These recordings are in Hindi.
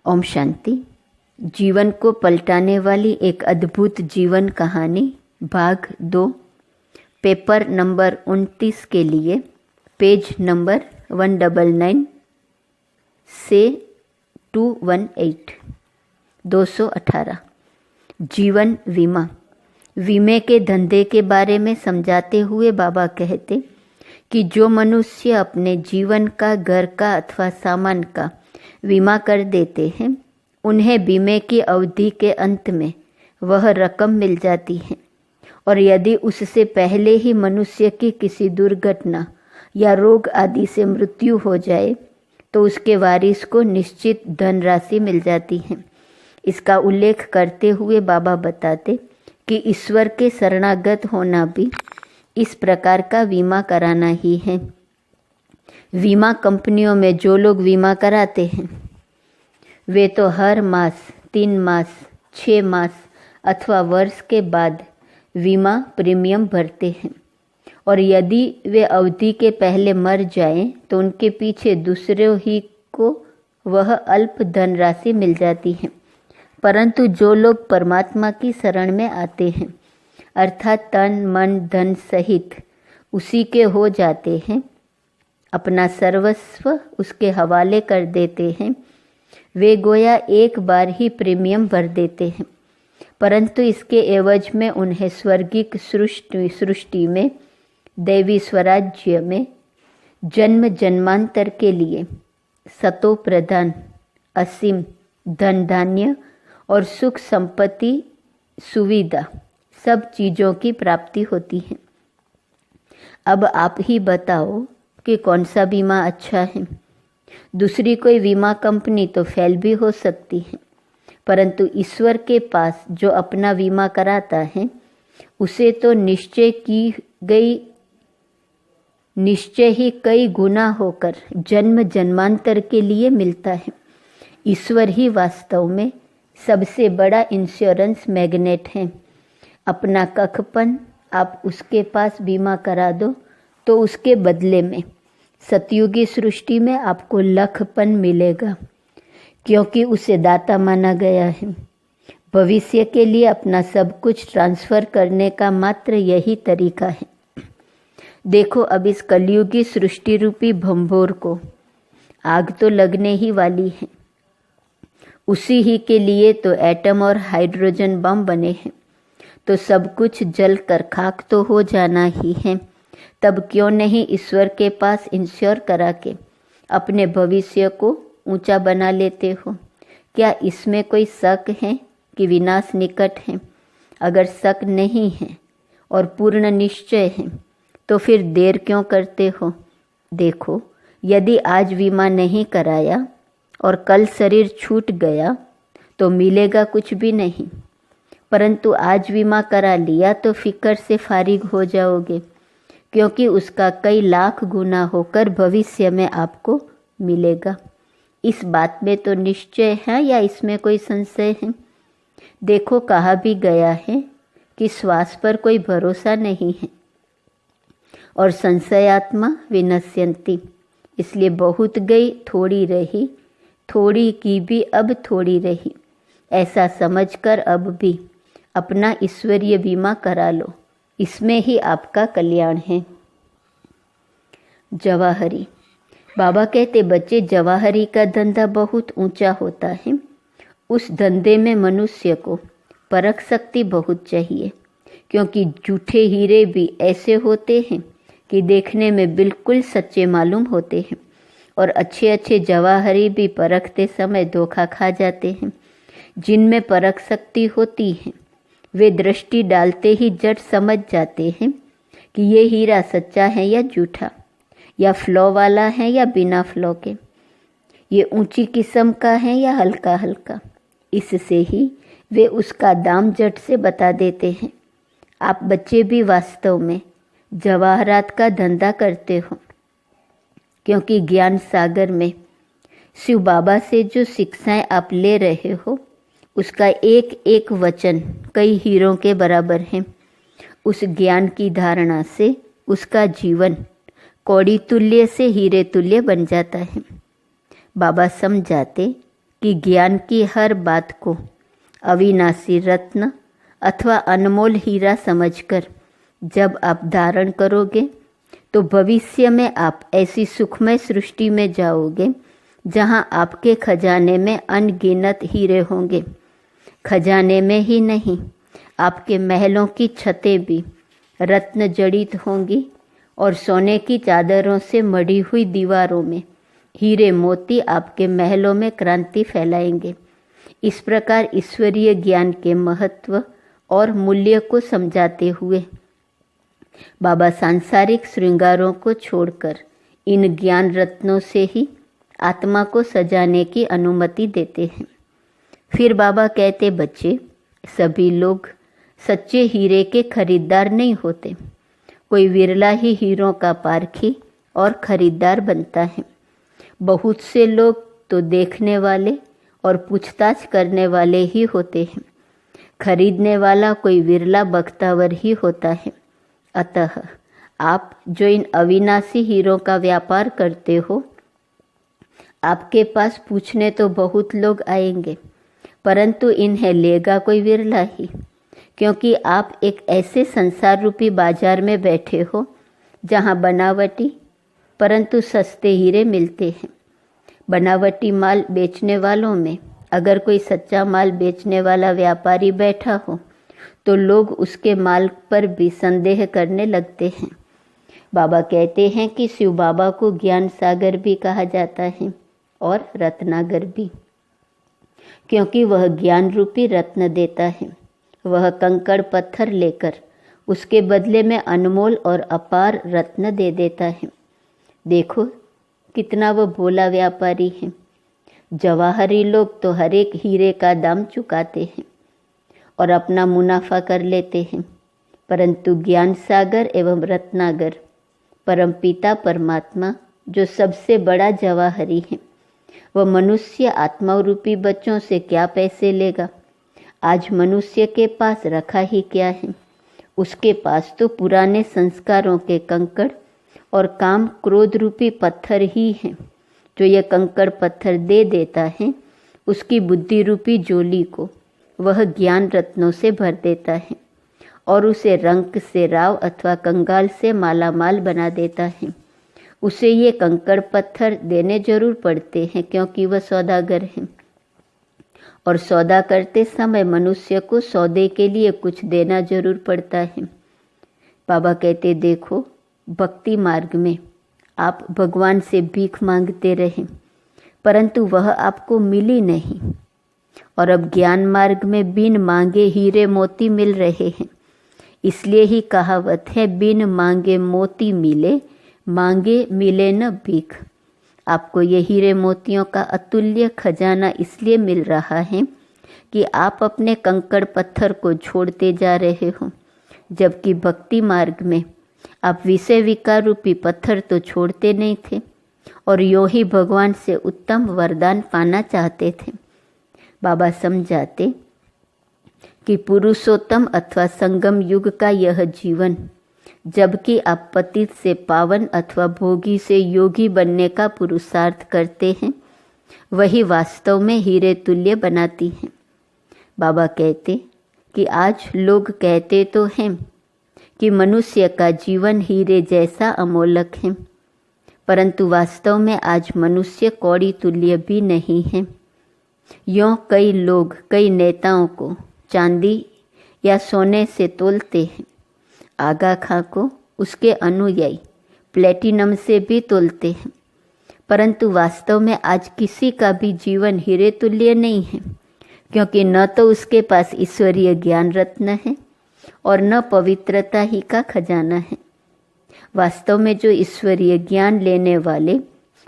ओम शांति। जीवन को पलटाने वाली एक अद्भुत जीवन कहानी भाग 2, पेपर नंबर 29 के लिए पेज नंबर 199 से 218 218। जीवन बीमा। बीमे के धंधे के बारे में समझाते हुए बाबा कहते कि जो मनुष्य अपने जीवन का, घर का अथवा सामान का बीमा कर देते हैं, उन्हें बीमे की अवधि के अंत में वह रकम मिल जाती है। और यदि उससे पहले ही मनुष्य की किसी दुर्घटना या रोग आदि से मृत्यु हो जाए तो उसके वारिस को निश्चित धनराशि मिल जाती है। इसका उल्लेख करते हुए बाबा बताते कि ईश्वर के शरणागत होना भी इस प्रकार का बीमा कराना ही है। बीमा कंपनियों में जो लोग बीमा कराते हैं वे तो हर मास, 3 मास, 6 मास अथवा वर्ष के बाद बीमा प्रीमियम भरते हैं। और यदि वे अवधि के पहले मर जाएं तो उनके पीछे दूसरे ही को वह अल्प धनराशि मिल जाती है। परंतु जो लोग परमात्मा की शरण में आते हैं अर्थात तन मन धन सहित उसी के हो जाते हैं, अपना सर्वस्व उसके हवाले कर देते हैं, वे गोया एक बार ही प्रीमियम भर देते हैं। परंतु इसके एवज में उन्हें स्वर्गिक सृष्टि में, दैवी स्वराज्य में जन्म जन्मांतर के लिए सतो प्रधान, असीम धन धान्य और सुख संपत्ति, सुविधा, सब चीज़ों की प्राप्ति होती है। अब आप ही बताओ कि कौन सा बीमा अच्छा है। दूसरी कोई बीमा कंपनी तो फेल भी हो सकती है, परंतु ईश्वर के पास जो अपना बीमा कराता है उसे तो निश्चय ही कई गुना होकर जन्म जन्मांतर के लिए मिलता है। ईश्वर ही वास्तव में सबसे बड़ा इंश्योरेंस मैग्नेट है। अपना कखपन आप उसके पास बीमा करा दो तो उसके बदले में सतयुगी सृष्टि में आपको लखपन मिलेगा, क्योंकि उसे दाता माना गया है। भविष्य के लिए अपना सब कुछ ट्रांसफ़र करने का मात्र यही तरीका है। देखो, अब इस कलयुगी सृष्टि रूपी भंभोर को आग तो लगने ही वाली है। उसी ही के लिए तो एटम और हाइड्रोजन बम बने हैं। तो सब कुछ जल कर खाक तो हो जाना ही है। तब क्यों नहीं ईश्वर के पास इंश्योर करा के अपने भविष्य को ऊंचा बना लेते हो? क्या इसमें कोई शक है कि विनाश निकट है? अगर शक नहीं है और पूर्ण निश्चय है तो फिर देर क्यों करते हो? देखो, यदि आज बीमा नहीं कराया और कल शरीर छूट गया तो मिलेगा कुछ भी नहीं। परंतु आज बीमा करा लिया तो फिक्र से फारिग हो जाओगे, क्योंकि उसका कई लाख गुना होकर भविष्य में आपको मिलेगा। इस बात में तो निश्चय है या इसमें कोई संशय है? देखो, कहा भी गया है कि श्वास पर कोई भरोसा नहीं है और संशयात्मा विनश्यन्ति। इसलिए बहुत गई थोड़ी रही, थोड़ी की भी अब थोड़ी रही, ऐसा समझकर अब भी अपना ईश्वरीय बीमा करा लो। इसमें ही आपका कल्याण है। जवाहरी। बाबा कहते, बच्चे, जवाहरी का धंधा बहुत ऊंचा होता है। उस धंधे में मनुष्य को परख शक्ति बहुत चाहिए, क्योंकि झूठे हीरे भी ऐसे होते हैं कि देखने में बिल्कुल सच्चे मालूम होते हैं, और अच्छे अच्छे जवाहरी भी परखते समय धोखा खा जाते हैं। जिनमें परख शक्ति होती है वे दृष्टि डालते ही जट समझ जाते हैं कि ये हीरा सच्चा है या झूठा, या फ्लॉ वाला है या बिना फ्लॉ के, ये ऊंची किस्म का है या हल्का हल्का। इससे ही वे उसका दाम जट से बता देते हैं। आप बच्चे भी वास्तव में जवाहरात का धंधा करते हो, क्योंकि ज्ञान सागर में शिव बाबा से जो शिक्षाएं आप ले रहे हो उसका एक एक वचन कई हीरों के बराबर है। उस ज्ञान की धारणा से उसका जीवन कौड़ी तुल्य से हीरे तुल्य बन जाता है। बाबा समझाते कि ज्ञान की हर बात को अविनाशी रत्न अथवा अनमोल हीरा समझकर जब आप धारण करोगे तो भविष्य में आप ऐसी सुखमय सृष्टि में जाओगे जहां आपके खजाने में अनगिनत हीरे होंगे। खजाने में ही नहीं, आपके महलों की छतें भी रत्न जड़ित होंगी और सोने की चादरों से मढ़ी हुई दीवारों में हीरे मोती आपके महलों में क्रांति फैलाएंगे। इस प्रकार ईश्वरीय ज्ञान के महत्व और मूल्य को समझाते हुए बाबा सांसारिक श्रृंगारों को छोड़कर इन ज्ञान रत्नों से ही आत्मा को सजाने की अनुमति देते हैं। फिर बाबा कहते, बच्चे, सभी लोग सच्चे हीरे के खरीदार नहीं होते। कोई विरला ही हीरों का पारखी और खरीदार बनता है। बहुत से लोग तो देखने वाले और पूछताछ करने वाले ही होते हैं। खरीदने वाला कोई विरला बख्तावर ही होता है। अतः आप जो इन अविनाशी हीरों का व्यापार करते हो, आपके पास पूछने तो बहुत लोग आएंगे, परंतु इन्हें लेगा कोई विरला ही, क्योंकि आप एक ऐसे संसार रूपी बाजार में बैठे हो जहां बनावटी परंतु सस्ते हीरे मिलते हैं। बनावटी माल बेचने वालों में अगर कोई सच्चा माल बेचने वाला व्यापारी बैठा हो तो लोग उसके माल पर भी संदेह करने लगते हैं। बाबा कहते हैं कि शिव बाबा को ज्ञान सागर भी कहा जाता है और रत्नागर भी, क्योंकि वह ज्ञान रूपी रत्न देता है। वह कंकड़ पत्थर लेकर उसके बदले में अनमोल और अपार रत्न दे देता है। देखो कितना वह भोला व्यापारी है। जवाहरी लोग तो हर एक हीरे का दाम चुकाते हैं और अपना मुनाफा कर लेते हैं, परंतु ज्ञान सागर एवं रत्नागर परमपिता परमात्मा जो सबसे बड़ा जवाहरी है, वह मनुष्य आत्मा रूपी बच्चों से क्या पैसे लेगा। आज मनुष्य के पास रखा ही क्या है, उसके पास तो पुराने संस्कारों के कंकड़ और काम क्रोध रूपी पत्थर ही हैं। जो यह कंकड़ पत्थर दे देता है, उसकी बुद्धि रूपी जोली को वह ज्ञान रत्नों से भर देता है और उसे रंक से राव अथवा कंगाल से मालामाल बना देता है। उसे ये कंकड़ पत्थर देने जरूर पड़ते हैं, क्योंकि वह सौदागर है और सौदा करते समय मनुष्य को सौदे के लिए कुछ देना जरूर पड़ता है। बाबा कहते, देखो भक्ति मार्ग में आप भगवान से भीख मांगते रहे, परंतु वह आपको मिली नहीं, और अब ज्ञान मार्ग में बिन मांगे हीरे मोती मिल रहे हैं। इसलिए ही कहावत है, बिन मांगे मोती मिले, मांगे मिले न भीख। आपको ये हीरे मोतियों का अतुल्य खजाना इसलिए मिल रहा है कि आप अपने कंकड़ पत्थर को छोड़ते जा रहे हो, जबकि भक्ति मार्ग में आप विषय विकार रूपी पत्थर तो छोड़ते नहीं थे और यों ही भगवान से उत्तम वरदान पाना चाहते थे। बाबा समझाते कि पुरुषोत्तम अथवा संगम युग का यह जीवन, जबकि आप पतित से पावन अथवा भोगी से योगी बनने का पुरुषार्थ करते हैं, वही वास्तव में हीरे तुल्य बनाती हैं। बाबा कहते कि आज लोग कहते तो हैं कि मनुष्य का जीवन हीरे जैसा अमोलक है, परंतु वास्तव में आज मनुष्य कौड़ी तुल्य भी नहीं है। यों कई लोग कई नेताओं को चांदी या सोने से तोलते हैं। आगा खां को उसके अनुयायी प्लेटिनम से भी तोलते हैं, परंतु वास्तव में आज किसी का भी जीवन हीरे तुल्य नहीं है, क्योंकि न तो उसके पास ईश्वरीय ज्ञान रत्न है और न पवित्रता ही का खजाना है। वास्तव में जो ईश्वरीय ज्ञान लेने वाले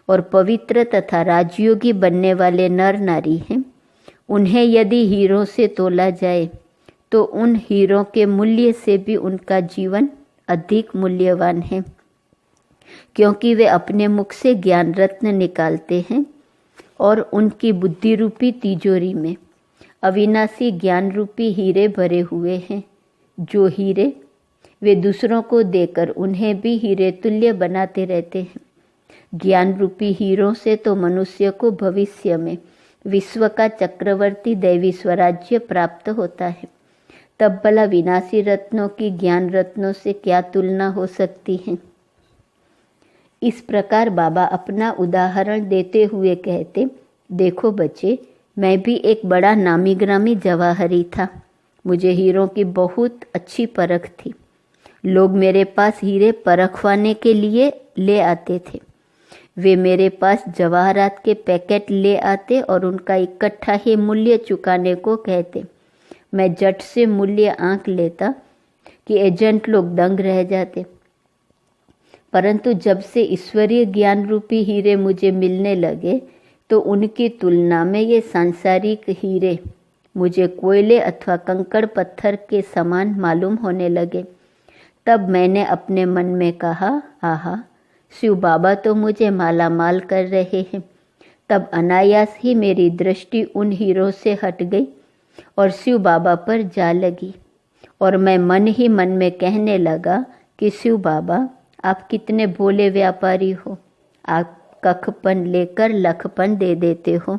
और पवित्र तथा राजयोगी बनने वाले नर नारी हैं, उन्हें यदि हीरों से तोला जाए तो उन हीरों के मूल्य से भी उनका जीवन अधिक मूल्यवान है, क्योंकि वे अपने मुख से ज्ञान रत्न निकालते हैं और उनकी बुद्धि रूपी तिजोरी में अविनाशी ज्ञान रूपी हीरे भरे हुए हैं। जो हीरे वे दूसरों को देकर उन्हें भी हीरे तुल्य बनाते रहते हैं। ज्ञान रूपी हीरों से तो मनुष्य को भविष्य में विश्व का चक्रवर्ती दैवी स्वराज्य प्राप्त होता है। तब भला विनाशी रत्नों की ज्ञान रत्नों से क्या तुलना हो सकती है। इस प्रकार बाबा अपना उदाहरण देते हुए कहते, देखो बच्चे, मैं भी एक बड़ा नामी ग्रामी जवाहरी था। मुझे हीरों की बहुत अच्छी परख थी। लोग मेरे पास हीरे परखवाने के लिए ले आते थे। वे मेरे पास जवाहरात के पैकेट ले आते और उनका इकट्ठा ही मूल्य चुकाने को कहते। मैं झट से मूल्य आंक लेता कि एजेंट लोग दंग रह जाते। परंतु जब से ईश्वरीय ज्ञान रूपी हीरे मुझे मिलने लगे तो उनकी तुलना में ये सांसारिक हीरे मुझे कोयले अथवा कंकड़ पत्थर के समान मालूम होने लगे। तब मैंने अपने मन में कहा, आहा, शिव बाबा तो मुझे माला माल कर रहे हैं। तब अनायास ही मेरी दृष्टि उन हीरों से हट गई और शिव बाबा पर जा लगी और मैं मन ही मन में कहने लगा कि शिव बाबा, आप कितने भोले व्यापारी हो। आप कखपन लेकर लखपन दे देते हो।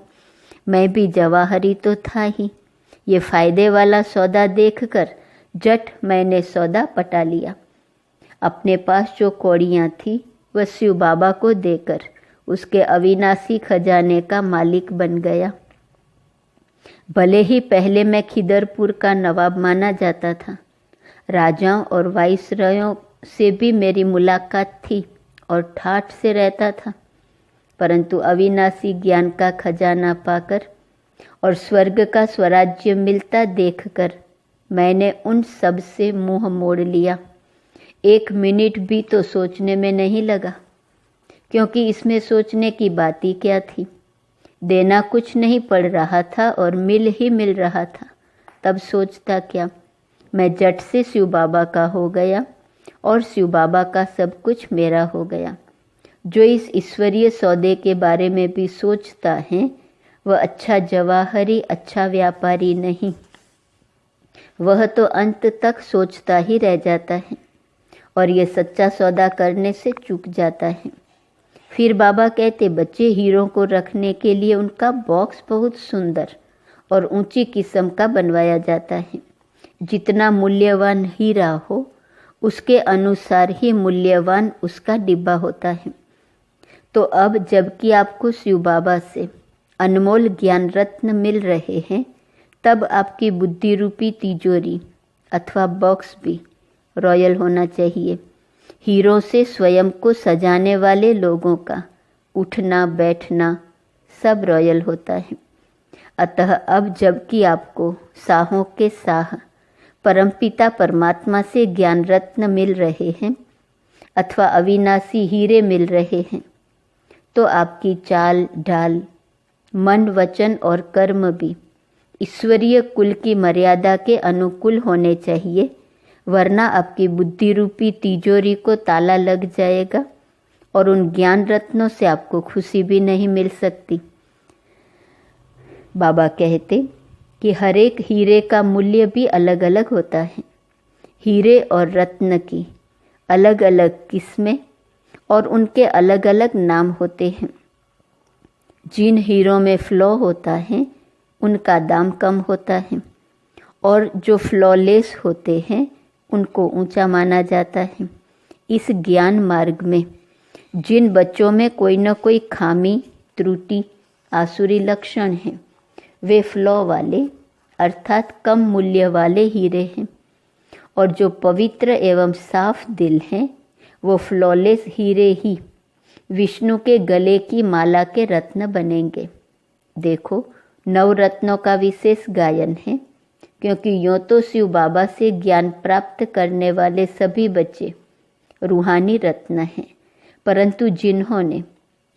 मैं भी जवाहरी तो था ही। ये फायदे वाला सौदा देखकर झट मैंने सौदा पटा लिया। अपने पास जो कौड़ियाँ थी वह शिव बाबा को देकर उसके अविनाशी खजाने का मालिक बन गया। भले ही पहले मैं खिदरपुर का नवाब माना जाता था। राजाओं और वाइसरायों से भी मेरी मुलाकात थी और ठाठ से रहता था, परंतु अविनाशी ज्ञान का खजाना पाकर और स्वर्ग का स्वराज्य मिलता देखकर मैंने उन सब से मुंह मोड़ लिया। 1 मिनट भी तो सोचने में नहीं लगा, क्योंकि इसमें सोचने की बात ही क्या थी। देना कुछ नहीं पड़ रहा था और मिल ही मिल रहा था। तब सोचता क्या। मैं झट से शिव बाबा का हो गया और शिव बाबा का सब कुछ मेरा हो गया। जो इस ईश्वरीय सौदे के बारे में भी सोचता है वह अच्छा जवाहरी, अच्छा व्यापारी नहीं। वह तो अंत तक सोचता ही रह जाता है और ये सच्चा सौदा करने से चूक जाता है। फिर बाबा कहते, बच्चे, हीरों को रखने के लिए उनका बॉक्स बहुत सुंदर और ऊंची किस्म का बनवाया जाता है। जितना मूल्यवान हीरा हो उसके अनुसार ही मूल्यवान उसका डिब्बा होता है। तो अब जबकि आपको शिव बाबा से अनमोल ज्ञान रत्न मिल रहे हैं, तब आपकी बुद्धि रूपी तिजोरी अथवा बॉक्स भी रॉयल होना चाहिए। हीरों से स्वयं को सजाने वाले लोगों का उठना बैठना सब रॉयल होता है। अतः अब जबकि आपको साहों के साह परमपिता परमात्मा से ज्ञान रत्न मिल रहे हैं अथवा अविनाशी हीरे मिल रहे हैं, तो आपकी चाल ढाल, मन, वचन और कर्म भी ईश्वरीय कुल की मर्यादा के अनुकूल होने चाहिए, वरना आपकी बुद्धि रूपी तिजोरी को ताला लग जाएगा और उन ज्ञान रत्नों से आपको खुशी भी नहीं मिल सकती। बाबा कहते कि हर एक हीरे का मूल्य भी अलग अलग होता है। हीरे और रत्न की अलग अलग किस्में और उनके अलग अलग नाम होते हैं। जिन हीरों में फ्लॉ होता है उनका दाम कम होता है और जो फ्लॉलेस होते हैं उनको ऊंचा माना जाता है। इस ज्ञान मार्ग में जिन बच्चों में कोई न कोई खामी, त्रुटि, आसुरी लक्षण हैं, वे फ्लॉ वाले अर्थात कम मूल्य वाले हीरे हैं, और जो पवित्र एवं साफ दिल हैं वो फ्लॉलेस हीरे ही विष्णु के गले की माला के रत्न बनेंगे। देखो, 9 रत्नों का विशेष गायन है, क्योंकि यों तो शिव बाबा से ज्ञान प्राप्त करने वाले सभी बच्चे रूहानी रत्न हैं, परंतु जिन्होंने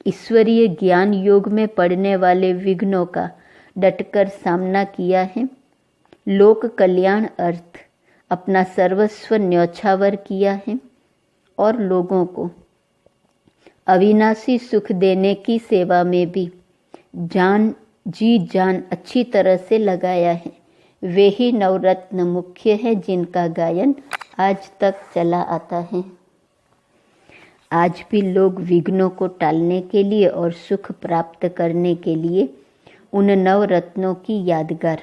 ईश्वरीय ज्ञान योग में पड़ने वाले विघ्नों का डटकर सामना किया है, लोक कल्याण अर्थ अपना सर्वस्व न्यौछावर किया है और लोगों को अविनाशी सुख देने की सेवा में भी जी जान अच्छी तरह से लगाया है, वे ही नवरत्न मुख्य है जिनका गायन आज तक चला आता है। आज भी लोग विघ्नों को टालने के लिए और सुख प्राप्त करने के लिए उन नवरत्नों की यादगार,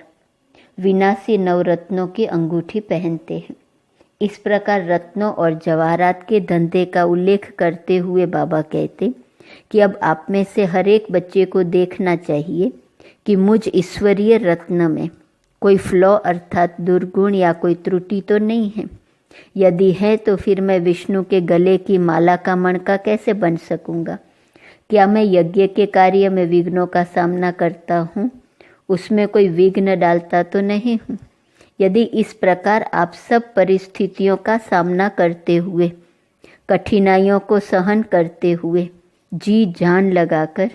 विनाशी नवरत्नों की अंगूठी पहनते हैं। इस प्रकार रत्नों और जवाहरात के धंधे का उल्लेख करते हुए बाबा कहते कि अब आप में से हर एक बच्चे को देखना चाहिए कि मुझ ईश्वरीय रत्न में कोई फ्लॉ अर्थात दुर्गुण या कोई त्रुटि तो नहीं है। यदि है तो फिर मैं विष्णु के गले की माला का मणका कैसे बन सकूंगा? क्या मैं यज्ञ के कार्य में विघ्नों का सामना करता हूँ? उसमें कोई विघ्न डालता तो नहीं हूँ? यदि इस प्रकार आप सब परिस्थितियों का सामना करते हुए, कठिनाइयों को सहन करते हुए, जी जान लगाकर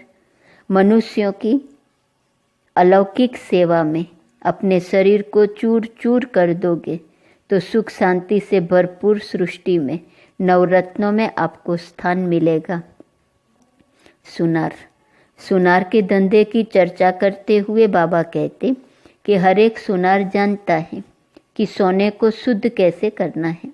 मनुष्यों की अलौकिक सेवा में अपने शरीर को चूर चूर कर दोगे तो सुख शांति से भरपूर सृष्टि में नवरत्नों में आपको स्थान मिलेगा। सुनार के धंधे की चर्चा करते हुए बाबा कहते कि हर एक सुनार जानता है कि सोने को शुद्ध कैसे करना है।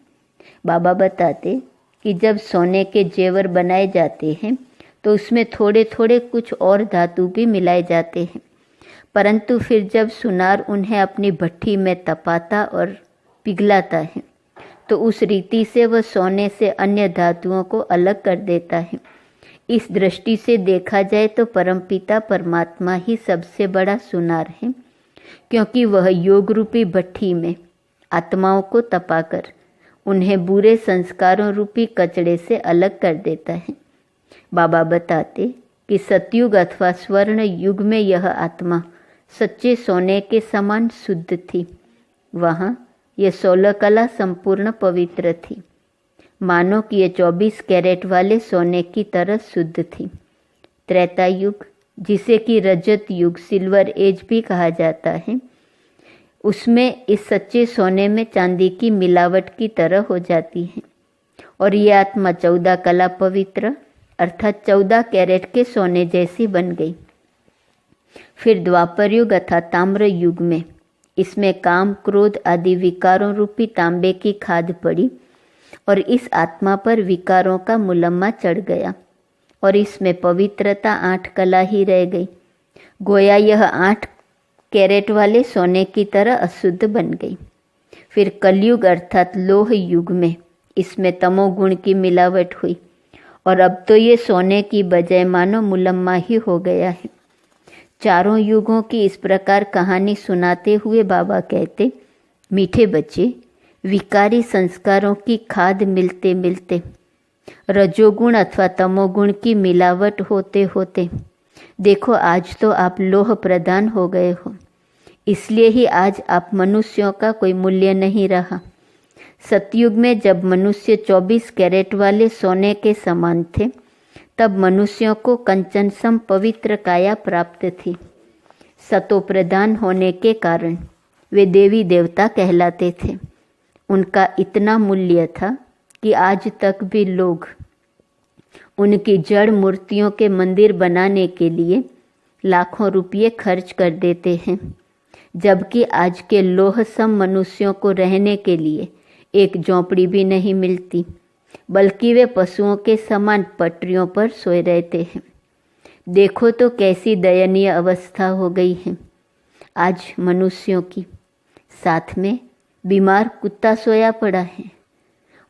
बाबा बताते कि जब सोने के जेवर बनाए जाते हैं तो उसमें थोड़े थोड़े कुछ और धातु भी मिलाए जाते हैं, परंतु फिर जब सुनार उन्हें अपनी भट्ठी में तपाता और पिघलाता है तो उस रीति से वह सोने से अन्य धातुओं को अलग कर देता है। इस दृष्टि से देखा जाए तो परमपिता परमात्मा ही सबसे बड़ा सुनार है, क्योंकि वह योग रूपी भट्ठी में आत्माओं को तपाकर उन्हें बुरे संस्कारों रूपी कचड़े से अलग कर देता है। बाबा बताते कि सतयुग अथवा स्वर्ण युग में यह आत्मा सच्चे सोने के समान शुद्ध थी। वहाँ यह 16 कला संपूर्ण पवित्र थी, मानो कि ये 24 कैरेट वाले सोने की तरह शुद्ध थी। त्रेता युग, जिसे कि रजत युग सिल्वर एज भी कहा जाता है, उसमें इस सच्चे सोने में चांदी की मिलावट की तरह हो जाती है और ये आत्मा 14 कला पवित्र अर्थात 14 कैरेट के सोने जैसी बन गई। फिर द्वापर युग अर्थात ताम्र युग में इसमें काम क्रोध आदि विकारों रूपी तांबे की खाद पड़ी और इस आत्मा पर विकारों का मुलम्मा चढ़ गया और इसमें पवित्रता 8 कला ही रह गई। गोया यह 8 कैरेट वाले सोने की तरह अशुद्ध बन गई। फिर कलयुग अर्थात लोह युग में इसमें तमोगुण की मिलावट हुई और अब तो ये सोने की बजाय मानो मुलम्मा ही हो गया है। चारों युगों की इस प्रकार कहानी सुनाते हुए बाबा कहते, मीठे बच्चे, विकारी संस्कारों की खाद मिलते मिलते रजोगुण अथवा तमोगुण की मिलावट होते होते देखो आज तो आप लोह प्रधान हो गए हो। इसलिए ही आज आप मनुष्यों का कोई मूल्य नहीं रहा। सतयुग में जब मनुष्य 24 कैरेट वाले सोने के समान थे, तब मनुष्यों को कंचन सम पवित्र काया प्राप्त थी। सतो प्रधान होने के कारण वे देवी देवता कहलाते थे। उनका इतना मूल्य था कि आज तक भी लोग उनकी जड़ मूर्तियों के मंदिर बनाने के लिए लाखों रुपये खर्च कर देते हैं, जबकि आज के लोह सम मनुष्यों को रहने के लिए एक झोंपड़ी भी नहीं मिलती, बल्कि वे पशुओं के समान पटरियों पर सोए रहते हैं। देखो तो कैसी दयनीय अवस्था हो गई है आज मनुष्यों की। साथ में बीमार कुत्ता सोया पड़ा है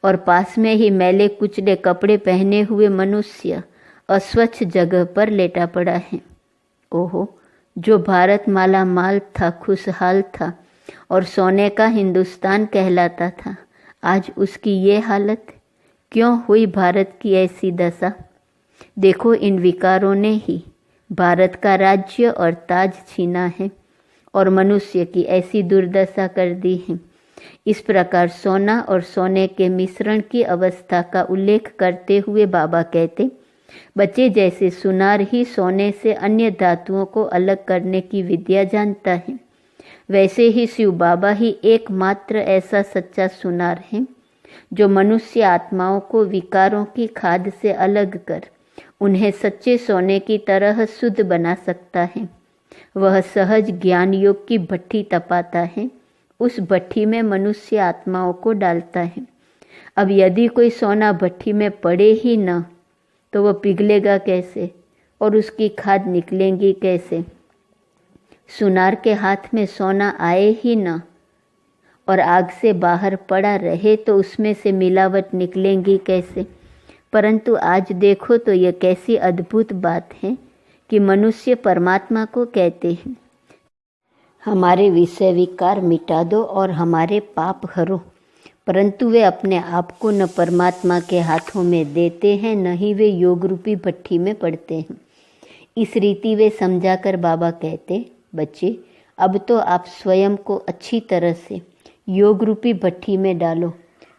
और पास में ही मैले कुचले कपड़े पहने हुए मनुष्य अस्वच्छ जगह पर लेटा पड़ा है। ओहो, जो भारत माला माल था, खुशहाल था और सोने का हिंदुस्तान कहलाता था, आज उसकी ये हालत क्यों हुई? भारत की ऐसी दशा। देखो, इन विकारों ने ही भारत का राज्य और ताज छीना है और मनुष्य की ऐसी दुर्दशा कर दी है। इस प्रकार सोना और सोने के मिश्रण की अवस्था का उल्लेख करते हुए बाबा कहते, बच्चे जैसे सुनार ही सोने से अन्य धातुओं को अलग करने की विद्या जानता है, वैसे ही शिव बाबा ही एकमात्र ऐसा सच्चा सुनार है जो मनुष्य आत्माओं को विकारों की खाद से अलग कर उन्हें सच्चे सोने की तरह शुद्ध बना सकता है। वह सहज ज्ञान योग की भट्ठी तपाता है, उस भट्ठी में मनुष्य आत्माओं को डालता है। अब यदि कोई सोना भट्ठी में पड़े ही न तो वह पिघलेगा कैसे और उसकी खाद निकलेंगी कैसे? सुनार के हाथ में सोना आए ही न और आग से बाहर पड़ा रहे तो उसमें से मिलावट निकलेंगी कैसे। परंतु आज देखो तो यह कैसी अद्भुत बात है कि मनुष्य परमात्मा को कहते हैं, हमारे विषय विकार मिटा दो और हमारे पाप हरो, परंतु वे अपने आप को न परमात्मा के हाथों में देते हैं, न ही वे योग रूपी भट्ठी में पड़ते हैं। इस रीति वे समझाकर बाबा कहते, बच्चे अब तो आप स्वयं को अच्छी तरह से योग रूपी भट्ठी में डालो,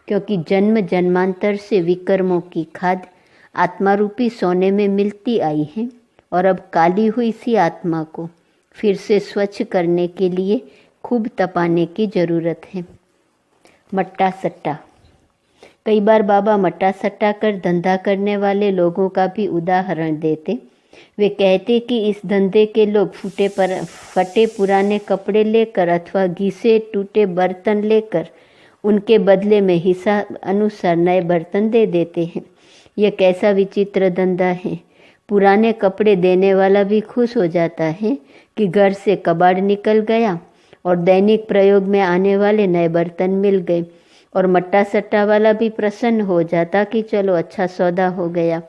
क्योंकि जन्म जन्मांतर से विकर्मों की खाद आत्मा रूपी सोने में मिलती आई है और अब काली हुई सी आत्मा को फिर से स्वच्छ करने के लिए खूब तपाने की जरूरत है। मट्टा सट्टा। कई बार बाबा मट्टा सट्टा कर धंधा करने वाले लोगों का भी उदाहरण देते। वे कहते कि इस धंधे के लोग फटे पुराने कपड़े लेकर अथवा घिसे टूटे बर्तन लेकर उनके बदले में हिसाब अनुसार नए बर्तन दे देते हैं। यह कैसा विचित्र धंधा है। पुराने कपड़े देने वाला भी खुश हो जाता है कि घर से कबाड़ निकल गया और दैनिक प्रयोग में आने वाले नए बर्तन मिल गए, और मट्टा सट्टा वाला भी प्रसन्न हो जाता कि चलो अच्छा सौदा हो गया,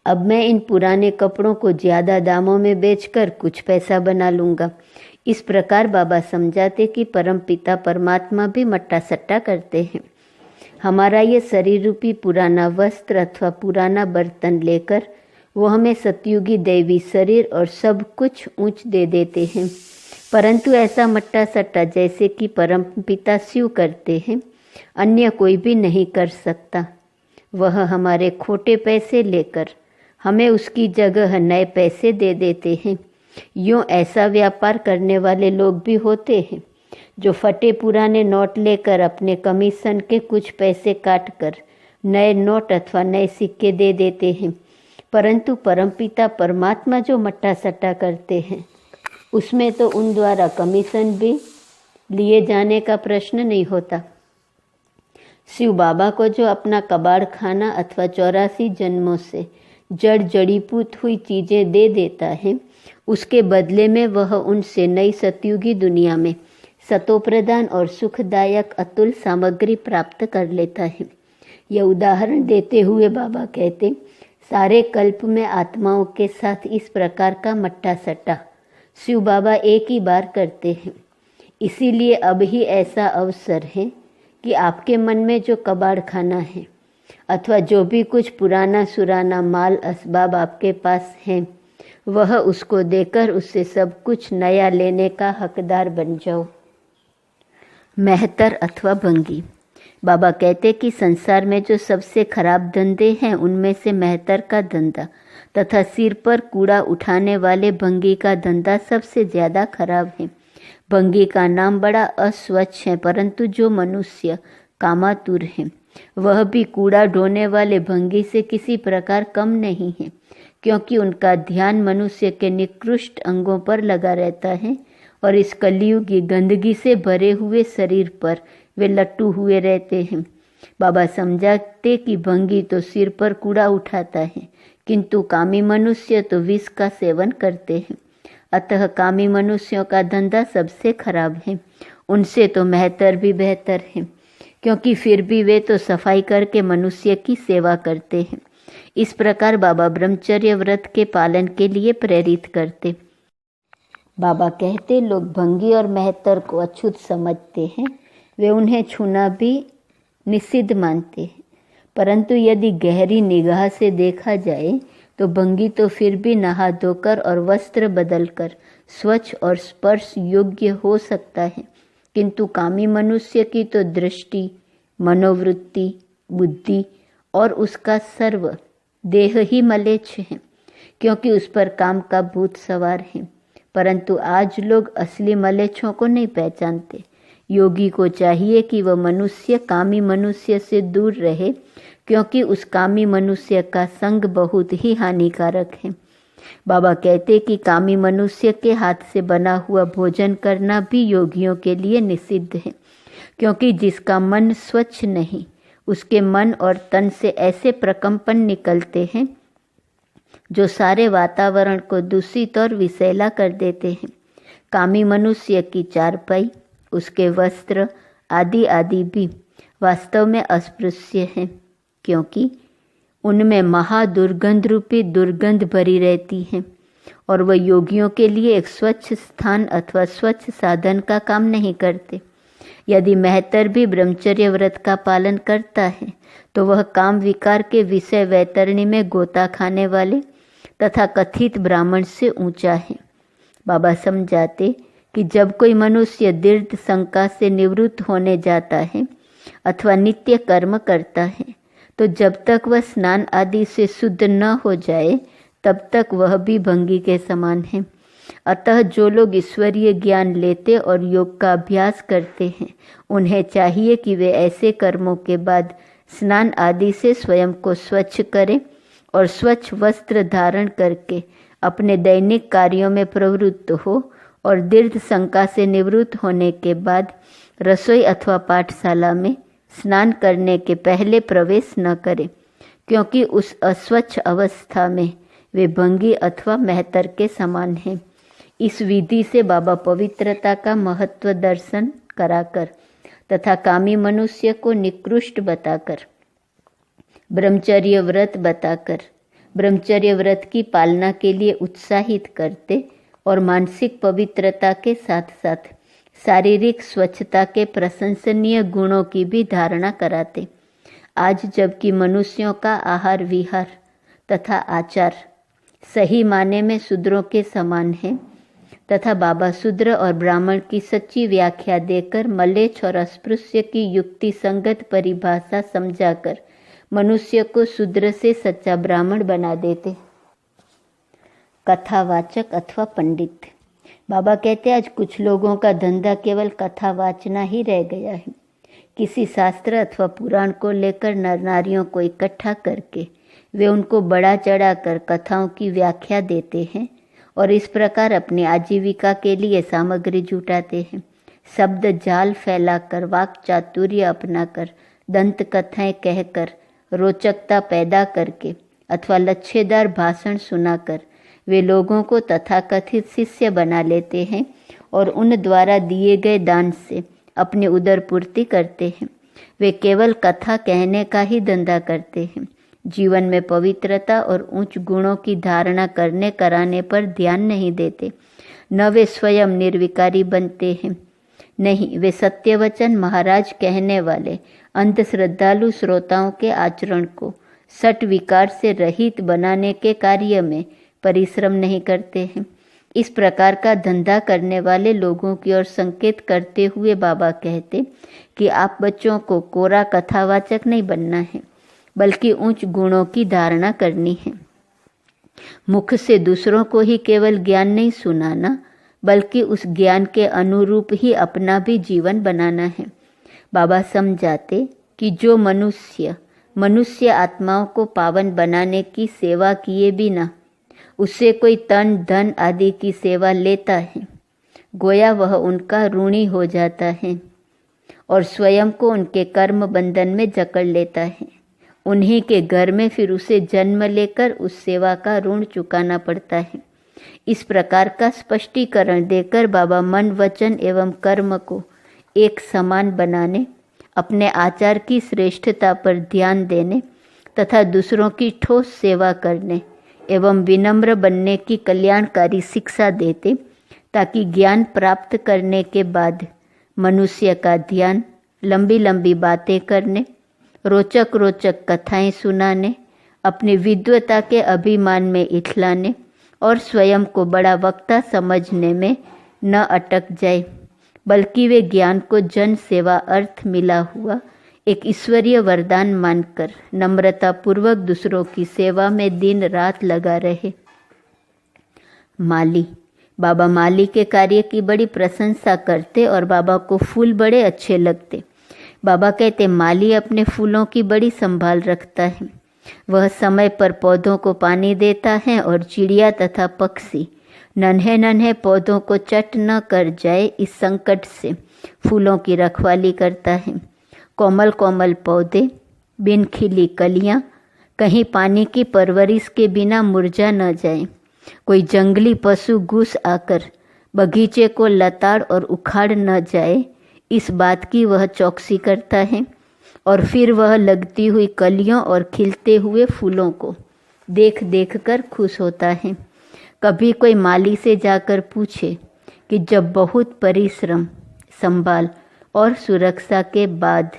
अब मैं इन पुराने कपड़ों को ज़्यादा दामों में बेचकर कुछ पैसा बना लूँगा। इस प्रकार बाबा समझाते कि परमपिता परमात्मा भी मट्टा सट्टा करते हैं। हमारा ये शरीर रूपी पुराना वस्त्र अथवा पुराना बर्तन लेकर वो हमें सतयुगी दैवी शरीर और सब कुछ ऊंच दे देते हैं, परंतु ऐसा मट्टा सट्टा जैसे कि परमपिता शिव करते हैं अन्य कोई भी नहीं कर सकता। वह हमारे खोटे पैसे लेकर हमें उसकी जगह नए पैसे दे देते हैं। यूँ ऐसा व्यापार करने वाले लोग भी होते हैं जो फटे पुराने नोट लेकर अपने कमीशन के कुछ पैसे काटकर नए नोट अथवा नए सिक्के दे देते हैं, परंतु परमपिता परमात्मा जो मट्टा सट्टा करते हैं उसमें तो उन द्वारा कमीशन भी लिए जाने का प्रश्न नहीं होता। शिव बाबा को जो अपना कबाड़ खाना अथवा 84 जन्मों से जड़ जड़ीपूत हुई चीज़ें दे देता है, उसके बदले में वह उनसे नई सतयुगी दुनिया में सतोप्रधान और सुखदायक अतुल सामग्री प्राप्त कर लेता है। यह उदाहरण देते हुए बाबा कहते, सारे कल्प में आत्माओं के साथ इस प्रकार का मट्टा सट्टा शिव बाबा एक ही बार करते हैं। इसीलिए अब ही ऐसा अवसर है कि आपके मन में जो कबाड़ खाना है अथवा जो भी कुछ पुराना सुराना माल असबाब आपके पास है, वह उसको देकर उससे सब कुछ नया लेने का हकदार बन जाओ। मेहतर अथवा भंगी। बाबा कहते कि संसार में जो सबसे खराब धंधे हैं उनमें से मेहतर का धंधा तथा सिर पर कूड़ा उठाने वाले भंगी का धंधा सबसे ज़्यादा खराब है। भंगी का नाम बड़ा अस्वच्छ है, परंतु जो मनुष्य कामातुर है वह भी कूड़ा ढोने वाले भंगी से किसी प्रकार कम नहीं है, क्योंकि उनका ध्यान मनुष्य के निकृष्ट अंगों पर लगा रहता है और इस कलयुगी गंदगी से भरे हुए शरीर पर वे लट्टू हुए रहते हैं। बाबा समझाते कि भंगी तो सिर पर कूड़ा उठाता है, किंतु कामी मनुष्य तो विष का सेवन करते हैं। अतः कामी मनुष्यों का धंधा सबसे खराब है। उनसे तो मेहतर भी बेहतर है, क्योंकि फिर भी वे तो सफाई करके मनुष्य की सेवा करते हैं। इस प्रकार बाबा ब्रह्मचर्य व्रत के पालन के लिए प्रेरित करते। बाबा कहते, लोग भंगी और मेहतर को अछूत समझते हैं, वे उन्हें छूना भी निषिद्ध मानते हैं, परंतु यदि गहरी निगाह से देखा जाए तो भंगी तो फिर भी नहा धोकर और वस्त्र बदलकर स्वच्छ और स्पर्श योग्य हो सकता है, किंतु कामी मनुष्य की तो दृष्टि, मनोवृत्ति, बुद्धि और उसका सर्व देह ही मलेच्छ है, क्योंकि उस पर काम का भूत सवार है। परंतु आज लोग असली मलेच्छों को नहीं पहचानते। योगी को चाहिए कि वह मनुष्य कामी मनुष्य से दूर रहे, क्योंकि उस कामी मनुष्य का संग बहुत ही हानिकारक है। बाबा कहते कि कामी मनुष्य के हाथ से बना हुआ भोजन करना भी योगियों के लिए निषिद्ध है, क्योंकि जिसका मन स्वच्छ नहीं, उसके मन और तन से ऐसे प्रकंपन निकलते हैं जो सारे वातावरण को दूषित और विषैला कर देते हैं। कामी मनुष्य की चारपाई, उसके वस्त्र आदि आदि भी वास्तव में अस्पृश्य हैं, क्योंकि उनमें महादुर्गंध रूपी दुर्गंध भरी रहती है और वह योगियों के लिए एक स्वच्छ स्थान अथवा स्वच्छ साधन का काम नहीं करते। यदि मेहतर भी ब्रह्मचर्य व्रत का पालन करता है तो वह काम विकार के विषय वैतरणी में गोता खाने वाले तथा कथित ब्राह्मण से ऊंचा है। बाबा समझाते कि जब कोई मनुष्य दीर्घ शंका से निवृत्त होने जाता है अथवा नित्य कर्म करता है तो जब तक वह स्नान आदि से शुद्ध न हो जाए तब तक वह भी भंगी के समान है। अतः जो लोग ईश्वरीय ज्ञान लेते और योग का अभ्यास करते हैं उन्हें चाहिए कि वे ऐसे कर्मों के बाद स्नान आदि से स्वयं को स्वच्छ करें और स्वच्छ वस्त्र धारण करके अपने दैनिक कार्यों में प्रवृत्त हो और दीर्घ शंका से निवृत्त होने के बाद रसोई अथवा पाठशाला में स्नान करने के पहले प्रवेश न करें, क्योंकि उस अस्वच्छ अवस्था में वे भंगी अथवा मेहतर के समान हैं। इस विधि से बाबा पवित्रता का महत्व दर्शन कराकर तथा कामी मनुष्य को निकृष्ट बताकर, ब्रह्मचर्य व्रत बताकर ब्रह्मचर्य व्रत की पालना के लिए उत्साहित करते और मानसिक पवित्रता के साथ साथ शारीरिक स्वच्छता के प्रशंसनीय गुणों की भी धारणा कराते। आज जबकि मनुष्यों का आहार विहार तथा आचार सही माने में शूद्रों के समान है तथा बाबा शूद्र और ब्राह्मण की सच्ची व्याख्या देकर मलेच्छ और अस्पृश्य की युक्ति संगत परिभाषा समझाकर मनुष्य को शूद्र से सच्चा ब्राह्मण बना देते। कथावाचक अथवा पंडित। बाबा कहते आज कुछ लोगों का धंधा केवल कथा वाचना ही रह गया है। किसी शास्त्र अथवा पुराण को लेकर नर नारियों को इकट्ठा करके वे उनको बड़ा चढ़ाकर कथाओं की व्याख्या देते हैं और इस प्रकार अपनी आजीविका के लिए सामग्री जुटाते हैं। शब्द जाल फैलाकर, वाक चातुर्य अपनाकर, दंत कथाएं कहकर, रोचकता पैदा करके अथवा लच्छेदार भाषण सुनाकर वे लोगों को तथाकथित शिष्य बना लेते हैं और उन द्वारा दिए गए दान से अपनी उदर पूर्ति करते हैं। वे केवल कथा कहने का ही धंधा करते हैं। जीवन में पवित्रता और उच्च गुणों की धारणा करने कराने पर ध्यान नहीं देते। न वे स्वयं निर्विकारी बनते हैं, नहीं वे सत्यवचन महाराज कहने वाले अंध श्रद्धालु श्रोताओं के आचरण को सट विकार से रहित बनाने के कार्य में परिश्रम नहीं करते हैं। इस प्रकार का धंधा करने वाले लोगों की ओर संकेत करते हुए बाबा कहते कि आप बच्चों को कोरा कथावाचक नहीं बनना है, बल्कि उच्च गुणों की धारणा करनी है। मुख से दूसरों को ही केवल ज्ञान नहीं सुनाना, बल्कि उस ज्ञान के अनुरूप ही अपना भी जीवन बनाना है। बाबा समझाते कि जो मनुष्य आत्माओं को पावन बनाने की सेवा किए बिना उससे कोई तन धन आदि की सेवा लेता है, गोया वह उनका ऋणी हो जाता है और स्वयं को उनके कर्म बंधन में जकड़ लेता है। उन्हीं के घर में फिर उसे जन्म लेकर उस सेवा का ऋण चुकाना पड़ता है। इस प्रकार का स्पष्टीकरण देकर बाबा मन, वचन एवं कर्म को एक समान बनाने, अपने आचार की श्रेष्ठता पर ध्यान देने तथा दूसरों की ठोस सेवा करने एवं विनम्र बनने की कल्याणकारी शिक्षा देते, ताकि ज्ञान प्राप्त करने के बाद मनुष्य का ध्यान लंबी लंबी बातें करने, रोचक रोचक कथाएं सुनाने, अपनी विद्वता के अभिमान में इठलाने और स्वयं को बड़ा वक्ता समझने में न अटक जाए, बल्कि वे ज्ञान को जन सेवा अर्थ मिला हुआ एक ईश्वरीय वरदान मानकर नम्रता पूर्वक दूसरों की सेवा में दिन रात लगा रहे। माली। बाबा माली के कार्य की बड़ी प्रशंसा करते और बाबा को फूल बड़े अच्छे लगते। बाबा कहते माली अपने फूलों की बड़ी संभाल रखता है। वह समय पर पौधों को पानी देता है और चिड़िया तथा पक्षी नन्हे नन्हे पौधों को चट न कर जाए इस संकट से फूलों की रखवाली करता है। कोमल कोमल पौधे, बिन खिली कलियां कहीं पानी की परवरिश के बिना मुरझा न जाए। कोई जंगली पशु घुस आकर बगीचे को लताड़ और उखाड़ न जाए इस बात की वह चौकसी करता है, और फिर वह लगती हुई कलियों और खिलते हुए फूलों को देख देख कर खुश होता है। कभी कोई माली से जाकर पूछे कि जब बहुत परिश्रम, संभाल और सुरक्षा के बाद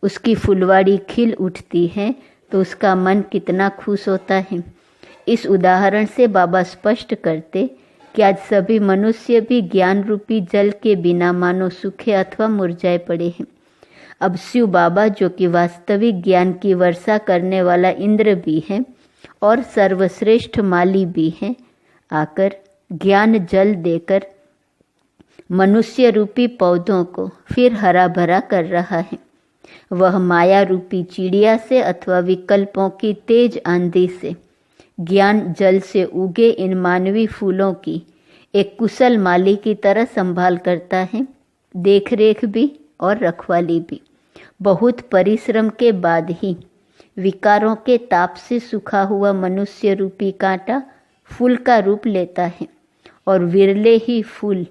उसकी फुलवाड़ी खिल उठती है तो उसका मन कितना खुश होता है। इस उदाहरण से बाबा स्पष्ट करते कि आज सभी मनुष्य भी ज्ञान रूपी जल के बिना मानो सूखे अथवा मुरझाए पड़े हैं। अब शिव बाबा, जो कि वास्तविक ज्ञान की वर्षा करने वाला इंद्र भी है और सर्वश्रेष्ठ माली भी है, आकर ज्ञान जल देकर मनुष्य रूपी पौधों को फिर हरा भरा कर रहा है। वह माया रूपी चिड़िया से अथवा विकल्पों की तेज आंधी से ज्ञान जल से उगे इन मानवी फूलों की एक कुशल माली की तरह संभाल करता है, देख रेख भी और रखवाली भी। बहुत परिश्रम के बाद ही विकारों के ताप से सूखा हुआ मनुष्य रूपी कांटा फूल का रूप लेता है, और विरले ही फूल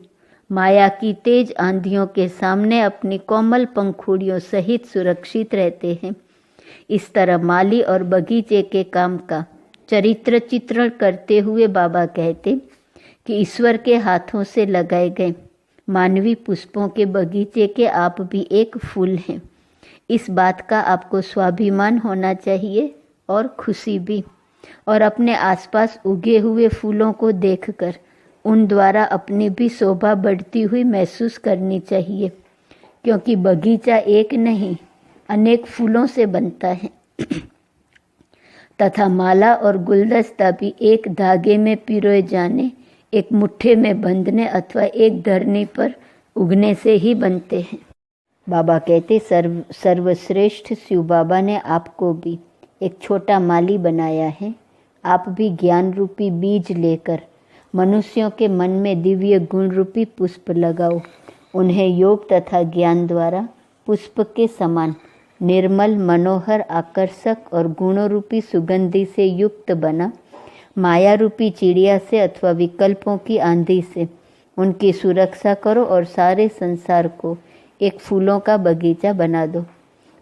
माया की तेज आंधियों के सामने अपनी कोमल पंखुड़ियों सहित सुरक्षित रहते हैं। इस तरह माली और बगीचे के काम का चरित्र चित्रण करते हुए बाबा कहते कि ईश्वर के हाथों से लगाए गए मानवी पुष्पों के बगीचे के आप भी एक फूल हैं। इस बात का आपको स्वाभिमान होना चाहिए और खुशी भी, और अपने आसपास उगे हुए फूलों को देखकर उन द्वारा अपनी भी शोभा बढ़ती हुई महसूस करनी चाहिए, क्योंकि बगीचा एक नहीं अनेक फूलों से बनता है तथा माला और गुलदस्ता भी एक धागे में पिरोए जाने, एक मुट्ठे में बंधने अथवा एक धरनी पर उगने से ही बनते हैं। बाबा कहते सर्वश्रेष्ठ शिव बाबा ने आपको भी एक छोटा माली बनाया है। आप भी ज्ञान रूपी बीज लेकर मनुष्यों के मन में दिव्य गुण रूपी पुष्प लगाओ। उन्हें योग तथा ज्ञान द्वारा पुष्प के समान निर्मल, मनोहर, आकर्षक और गुणों रूपी सुगंधि से युक्त बना। माया रूपी चिड़िया से अथवा विकल्पों की आंधी से उनकी सुरक्षा करो और सारे संसार को एक फूलों का बगीचा बना दो।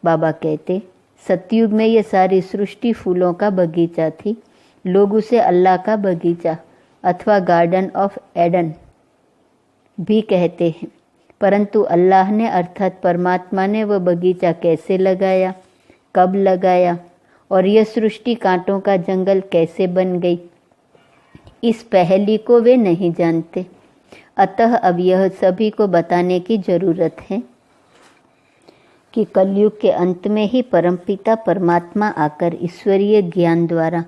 बाबा कहते सतयुग में ये सारी सृष्टि फूलों का बगीचा थी। लोग उसे अल्लाह का बगीचा अथवा गार्डन ऑफ एडन भी कहते हैं, परंतु अल्लाह ने अर्थात परमात्मा ने वह बगीचा कैसे लगाया, कब लगाया और यह सृष्टि कांटों का जंगल कैसे बन गई, इस पहली को वे नहीं जानते। अतः अब यह सभी को बताने की जरूरत है कि कलयुग के अंत में ही परमपिता परमात्मा आकर ईश्वरीय ज्ञान द्वारा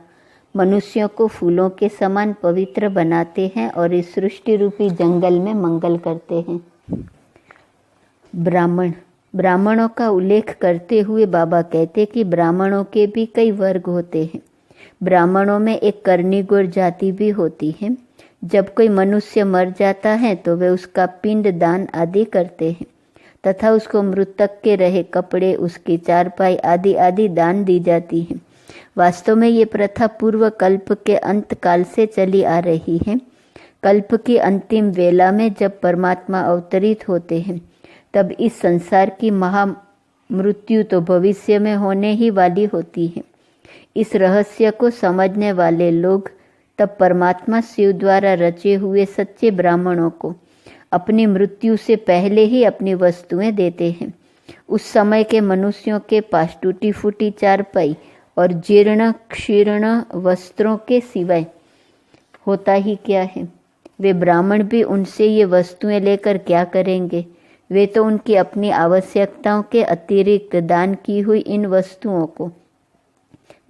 मनुष्यों को फूलों के समान पवित्र बनाते हैं और इस सृष्टि रूपी जंगल में मंगल करते हैं। ब्राह्मणों का उल्लेख करते हुए बाबा कहते कि ब्राह्मणों के भी कई वर्ग होते हैं। ब्राह्मणों में एक कर्णिगोर जाति भी होती है। जब कोई मनुष्य मर जाता है तो वे उसका पिंड दान आदि करते हैं तथा उसको मृतक के रहे कपड़े, उसकी चारपाई आदि आदि दान दी जाती है। वास्तव में ये प्रथा पूर्व कल्प के अंत काल से चली आ रही है। कल्प की अंतिम वेला में जब परमात्मा अवतरित होते हैं तब इस संसार की महामृत्यु तो भविष्य में होने ही वाली होती है। इस रहस्य को समझने वाले लोग तब परमात्मा शिव द्वारा रचे हुए सच्चे ब्राह्मणों को अपनी मृत्यु से पहले ही अपनी वस्तुएं देते हैं। उस समय के मनुष्यों के पास टूटी फूटी चारपाई और जीर्ण क्षीर्ण वस्त्रों के सिवाय होता ही क्या है। वे ब्राह्मण भी उनसे ये वस्तुएं लेकर क्या करेंगे। वे तो उनकी अपनी आवश्यकताओं के अतिरिक्त दान की हुई इन वस्तुओं को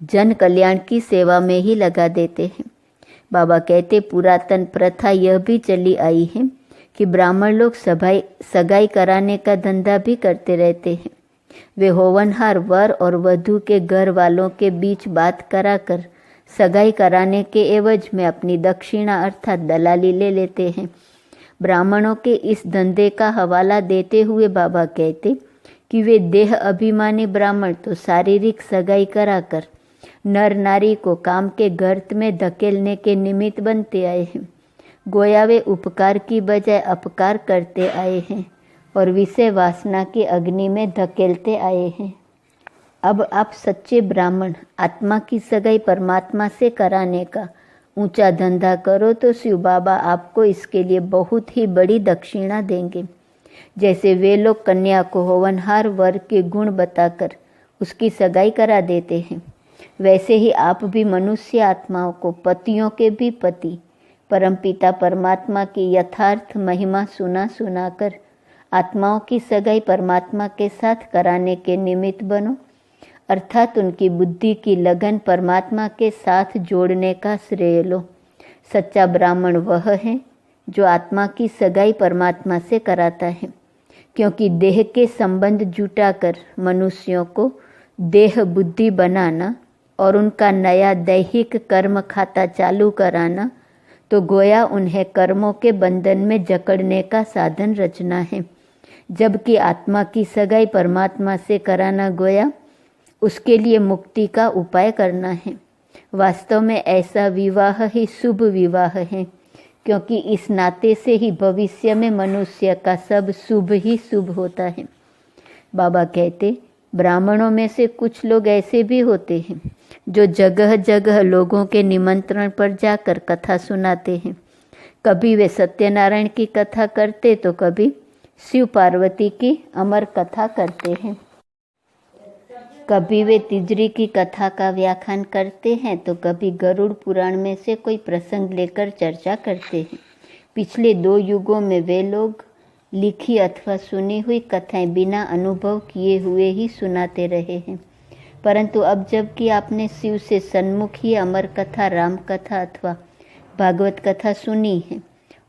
जन कल्याण की सेवा में ही लगा देते हैं। बाबा कहते पुरातन प्रथा यह भी चली आई है कि ब्राह्मण लोग सगाई कराने का धंधा भी करते रहते हैं। वे होवनहार वर और वधू के घर वालों के बीच बात कराकर सगाई कराने के एवज में अपनी दक्षिणा अर्थात दलाली ले लेते हैं। ब्राह्मणों के इस धंधे का हवाला देते हुए बाबा कहते कि वे देह अभिमानी ब्राह्मण तो शारीरिक सगाई कराकर नर नारी को काम के गर्त में धकेलने के निमित्त बनते आए हैं, गोया वे उपकार की बजाय अपकार करते आए हैं और विषय वासना की अग्नि में धकेलते आए हैं। अब आप सच्चे ब्राह्मण आत्मा की सगाई परमात्मा से कराने का ऊंचा धंधा करो तो शिव बाबा आपको इसके लिए बहुत ही बड़ी दक्षिणा देंगे। जैसे वे लोग कन्या को होवनहार वर के गुण बताकर उसकी सगाई करा देते हैं, वैसे ही आप भी मनुष्य आत्माओं को पतियों के भी पति परमपिता परमात्मा की यथार्थ महिमा सुनाकर आत्माओं की सगाई परमात्मा के साथ कराने के निमित्त बनो, अर्थात उनकी बुद्धि की लगन परमात्मा के साथ जोड़ने का श्रेय लो। सच्चा ब्राह्मण वह है जो आत्मा की सगाई परमात्मा से कराता है, क्योंकि देह के संबंध जुटाकर मनुष्यों को देह बुद्धि बनाना और उनका नया दैहिक कर्म खाता चालू कराना तो गोया उन्हें कर्मों के बंधन में जकड़ने का साधन रचना है, जबकि आत्मा की सगाई परमात्मा से कराना गोया उसके लिए मुक्ति का उपाय करना है। वास्तव में ऐसा विवाह ही शुभ विवाह है, क्योंकि इस नाते से ही भविष्य में मनुष्य का सब शुभ ही शुभ होता है। बाबा कहते, ब्राह्मणों में से कुछ लोग ऐसे भी होते हैं जो जगह जगह लोगों के निमंत्रण पर जाकर कथा सुनाते हैं। कभी वे सत्यनारायण की कथा करते तो कभी शिव पार्वती की अमर कथा करते हैं। कभी वे तिजरी की कथा का व्याख्यान करते हैं तो कभी गरुड़ पुराण में से कोई प्रसंग लेकर चर्चा करते हैं। पिछले 2 युगों में वे लोग लिखी अथवा सुनी हुई कथाएं बिना अनुभव किए हुए ही सुनाते रहे हैं, परंतु अब जबकि आपने शिव से सन्मुख ही अमर कथा, राम कथा अथवा भागवत कथा सुनी है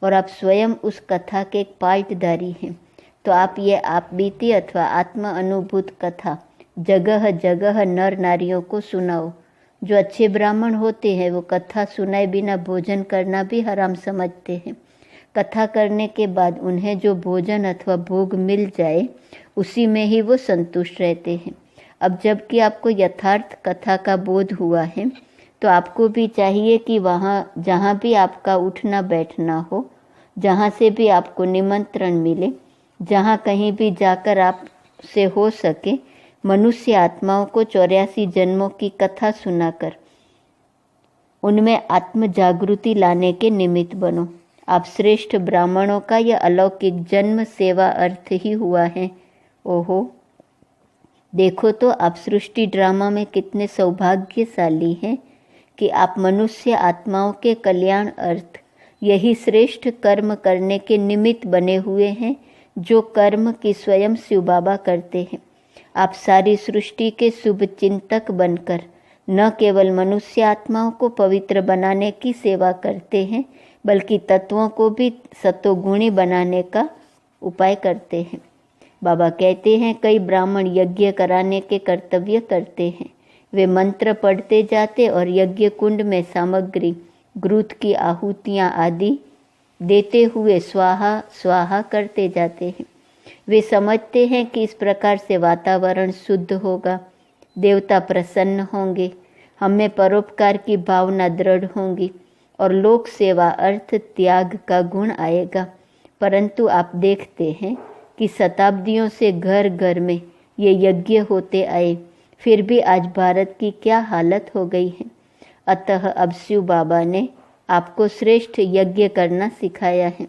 और आप स्वयं उस कथा के एक पाठधारी हैं, तो आप ये आप बीती अथवा आत्म अनुभूत कथा जगह जगह नर नारियों को सुनाओ। जो अच्छे ब्राह्मण होते हैं वो कथा सुनाए बिना भोजन करना भी हराम समझते हैं। कथा करने के बाद उन्हें जो भोजन अथवा भोग मिल जाए उसी में ही वो संतुष्ट रहते हैं। अब जबकि आपको यथार्थ कथा का बोध हुआ है तो आपको भी चाहिए कि वहाँ जहाँ भी आपका उठना बैठना हो, जहाँ से भी आपको निमंत्रण मिले, जहाँ कहीं भी जाकर आप से हो सके, मनुष्य आत्माओं को 84 जन्मों की कथा सुनाकर उनमें आत्म जागृति लाने के निमित्त बनो। आप श्रेष्ठ ब्राह्मणों का यह अलौकिक जन्म सेवा अर्थ ही हुआ है। ओहो, देखो तो आप सृष्टि ड्रामा में कितने सौभाग्यशाली हैं कि आप मनुष्य आत्माओं के कल्याण अर्थ यही श्रेष्ठ कर्म करने के निमित्त बने हुए हैं, जो कर्म की स्वयं शिव बाबा करते हैं। आप सारी सृष्टि के शुभ चिंतक बनकर न केवल मनुष्य आत्माओं को पवित्र बनाने की सेवा करते हैं, बल्कि तत्वों को भी सतोगुणी बनाने का उपाय करते हैं। बाबा कहते हैं, कई ब्राह्मण यज्ञ कराने के कर्तव्य करते हैं। वे मंत्र पढ़ते जाते और यज्ञ कुंड में सामग्री, घृत की आहुतियाँ आदि देते हुए स्वाहा स्वाहा करते जाते हैं। वे समझते हैं कि इस प्रकार से वातावरण शुद्ध होगा, देवता प्रसन्न होंगे, हमें परोपकार की भावना दृढ़ होगी और लोक सेवा अर्थ त्याग का गुण आएगा। परंतु आप देखते हैं कि शताब्दियों से घर घर में ये यज्ञ होते आए, फिर भी आज भारत की क्या हालत हो गई है। अतः अब शिव बाबा ने आपको श्रेष्ठ यज्ञ करना सिखाया है।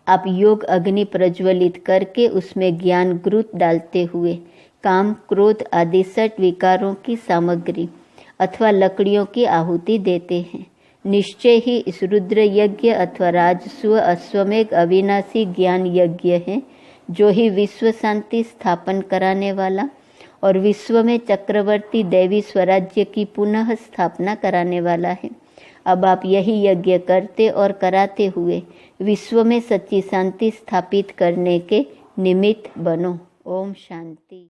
आप योग अग्नि प्रज्वलित करके उसमें ज्ञान घृत डालते हुए काम, क्रोध आदि 6 विकारों की सामग्री अथवा लकड़ियों की आहुति देते हैं। निश्चय ही इस रुद्र यज्ञ अथवा राजस्व अश्वमेघ अविनाशी ज्ञान यज्ञ है, जो ही विश्व शांति स्थापन कराने वाला और विश्व में चक्रवर्ती दैवी स्वराज्य की पुनः स्थापना कराने वाला है। अब आप यही यज्ञ करते और कराते हुए विश्व में सच्ची शांति स्थापित करने के निमित्त बनो। ओम शांति।